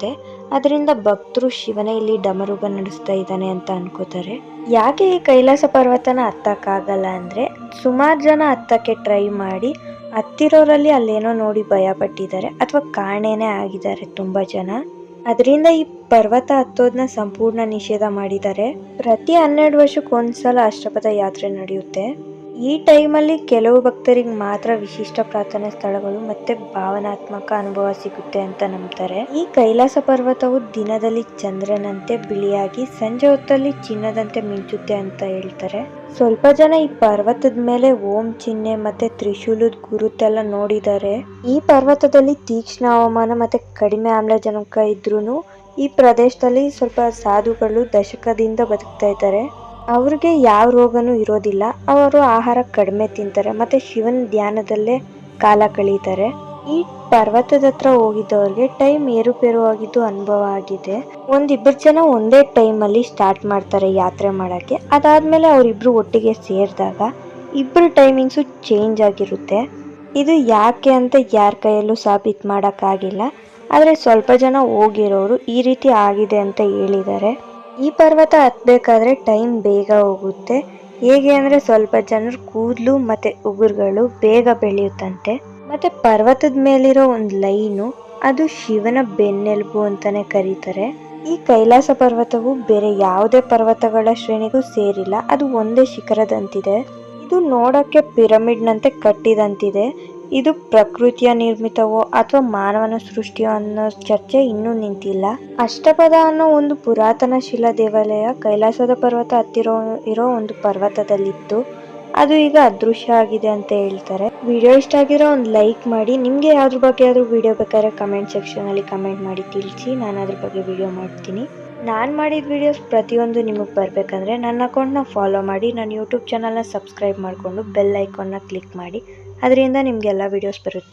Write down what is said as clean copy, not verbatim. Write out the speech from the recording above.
ಇರುತ್ತೆ. ಅದರಿಂದ ಭಕ್ತರು ಶಿವನೇ ಇಲ್ಲಿ ಡಮರುಗ ನಡೆಸ್ತಾ ಇದ್ದಾನೆ ಅಂತ ಅನ್ಕೋತಾರೆ. ಯಾಕೆ ಈ ಕೈಲಾಸ ಪರ್ವತನ ಹತ್ತಕ್ಕಾಗಲ್ಲ ಅಂದ್ರೆ ಸುಮಾರು ಜನ ಹತ್ತಕ್ಕೆ ಟ್ರೈ ಮಾಡಿ ಹತ್ತಿರೋರಲ್ಲಿ ಅಲ್ಲೇನೋ ನೋಡಿ ಭಯ ಪಟ್ಟಿದ್ದಾರೆ ಅಥವಾ ಕಾಣೆನೇ ಆಗಿದ್ದಾರೆ ತುಂಬಾ ಜನ. ಅದರಿಂದ ಈ ಪರ್ವತ ಹತ್ತೋದನ್ನ ಸಂಪೂರ್ಣ ನಿಷೇಧ ಮಾಡಿದ್ದಾರೆ. ಪ್ರತಿ 12 ವರ್ಷಕ್ಕೆ ಒಂದ್ಸಲ ಅಷ್ಟಪಥ ಯಾತ್ರೆ ನಡೆಯುತ್ತೆ. ಈ ಟೈಮಲ್ಲಿ ಕೆಲವು ಭಕ್ತರಿಗೆ ಮಾತ್ರ ವಿಶಿಷ್ಟ ಪ್ರಾರ್ಥನಾ ಸ್ಥಳಗಳು ಮತ್ತೆ ಭಾವನಾತ್ಮಕ ಅನುಭವ ಸಿಗುತ್ತೆ ಅಂತ ನಂಬ್ತಾರೆ. ಈ ಕೈಲಾಸ ಪರ್ವತವು ದಿನದಲ್ಲಿ ಚಂದ್ರನಂತೆ ಬಿಳಿಯಾಗಿ ಸಂಜೆ ಹೊತ್ತಲ್ಲಿ ಚಿನ್ನದಂತೆ ಮಿಂಚುತ್ತೆ ಅಂತ ಹೇಳ್ತಾರೆ. ಸ್ವಲ್ಪ ಜನ ಈ ಪರ್ವತದ ಮೇಲೆ ಓಂ ಚಿಹ್ನೆ ಮತ್ತೆ ತ್ರಿಶೂಲದ ಗುರುತೆಲ್ಲ ನೋಡಿದ್ದಾರೆ. ಈ ಪರ್ವತದಲ್ಲಿ ತೀಕ್ಷ್ಣ ಹವಾಮಾನ ಮತ್ತೆ ಕಡಿಮೆ ಆಮ್ಲಜನಕ ಇದ್ರೂನು ಈ ಪ್ರದೇಶದಲ್ಲಿ ಸ್ವಲ್ಪ ಸಾಧುಗಳು ದಶಕದಿಂದ ಬದುಕ್ತಾ ಇದ್ದಾರೆ. ಅವ್ರಿಗೆ ಯಾವ ರೋಗನೂ ಇರೋದಿಲ್ಲ. ಅವರು ಆಹಾರ ಕಡಿಮೆ ತಿಂತಾರೆ ಮತ್ತೆ ಶಿವನ ಧ್ಯಾನದಲ್ಲೇ ಕಾಲ ಕಳೀತಾರೆ. ಈ ಪರ್ವತದ ಹತ್ರ ಹೋಗಿದ್ದವ್ರಿಗೆ ಟೈಮ್ ಏರುಪೇರು ಆಗಿದ್ದು ಅನುಭವ ಆಗಿದೆ. ಒಂದಿಬ್ಬರು ಜನ ಒಂದೇ ಟೈಮಲ್ಲಿ ಸ್ಟಾರ್ಟ್ ಮಾಡ್ತಾರೆ ಯಾತ್ರೆ ಮಾಡಕ್ಕೆ. ಅದಾದ್ಮೇಲೆ ಅವರಿಬ್ರು ಒಟ್ಟಿಗೆ ಸೇರಿದಾಗ ಇಬ್ಬರು ಟೈಮಿಂಗ್ಸು ಚೇಂಜ್ ಆಗಿರುತ್ತೆ. ಇದು ಯಾಕೆ ಅಂತ ಯಾರ ಕೈಯಲ್ಲೂ ಸಾಬೀತು ಮಾಡೋಕ್ಕಾಗಿಲ್ಲ. ಆದರೆ ಸ್ವಲ್ಪ ಜನ ಹೋಗಿರೋರು ಈ ರೀತಿ ಆಗಿದೆ ಅಂತ ಹೇಳಿದ್ದಾರೆ. ಈ ಪರ್ವತ ಹತ್ಬೇಕಾದ್ರೆ ಟೈಮ್ ಬೇಗ ಹೋಗುತ್ತೆ. ಹೇಗೆ ಅಂದರೆ ಸ್ವಲ್ಪ ಜನರ ಕೂದಲು ಮತ್ತು ಉಗುರುಗಳು ಬೇಗ ಬೆಳೆಯುತ್ತಂತೆ. ಮತ್ತು ಪರ್ವತದ ಮೇಲಿರೋ ಒಂದು ಲೈನು ಅದು ಶಿವನ ಬೆನ್ನೆಲುಬು ಅಂತಲೇ ಕರೀತಾರೆ. ಈ ಕೈಲಾಸ ಪರ್ವತವು ಬೇರೆ ಯಾವುದೇ ಪರ್ವತಗಳ ಶ್ರೇಣಿಗೂ ಸೇರಿಲ್ಲ. ಅದು ಒಂದೇ ಶಿಖರದಂತಿದೆ. ಇದು ನೋಡೋಕ್ಕೆ ಪಿರಮಿಡ್ನಂತೆ ಕಟ್ಟಿದಂತಿದೆ. ಇದು ಪ್ರಕೃತಿಯ ನಿರ್ಮಿತವೋ ಅಥವಾ ಮಾನವನ ಸೃಷ್ಟಿಯೋ ಅನ್ನೋ ಚರ್ಚೆ ಇನ್ನೂ ನಿಂತಿಲ್ಲ. ಅಷ್ಟಪದ ಅನ್ನೋ ಒಂದು ಪುರಾತನ ಶಿಲಾ ದೇವಾಲಯ ಕೈಲಾಸದ ಪರ್ವತ ಇರೋ ಒಂದು ಪರ್ವತದಲ್ಲಿತ್ತು. ಅದು ಈಗ ಅದೃಶ್ಯ ಆಗಿದೆ ಅಂತ ಹೇಳ್ತಾರೆ. ವಿಡಿಯೋ ಇಷ್ಟ ಆಗಿರೋ ಒಂದು ಲೈಕ್ ಮಾಡಿ. ನಿಮಗೆ ಯಾವ್ದ್ರ ಬಗ್ಗೆ ಆದ್ರೂ ವಿಡಿಯೋ ಬೇಕಾದ್ರೆ ಕಮೆಂಟ್ ಸೆಕ್ಷನಲ್ಲಿ ಕಮೆಂಟ್ ಮಾಡಿ ತಿಳಿಸಿ. ನಾನು ಅದ್ರ ಬಗ್ಗೆ ವಿಡಿಯೋ ಮಾಡ್ತೀನಿ. ನಾನು ಮಾಡಿದ ವಿಡಿಯೋಸ್ ಪ್ರತಿಯೊಂದು ನಿಮಗೆ ಬರಬೇಕಂದ್ರೆ ನನ್ನ ಅಕೌಂಟ್ನ ಫಾಲೋ ಮಾಡಿ, ನನ್ನ ಯೂಟ್ಯೂಬ್ ಚಾನಲ್ನ ಸಬ್ಸ್ಕ್ರೈಬ್ ಮಾಡಿಕೊಂಡು ಬೆಲ್ ಐಕಾನ್ನ ಕ್ಲಿಕ್ ಮಾಡಿ. ಅದರಿಂದ ನಿಮಗೆಲ್ಲ ವಿಡಿಯೋಸ್ ಬರುತ್ತೆ.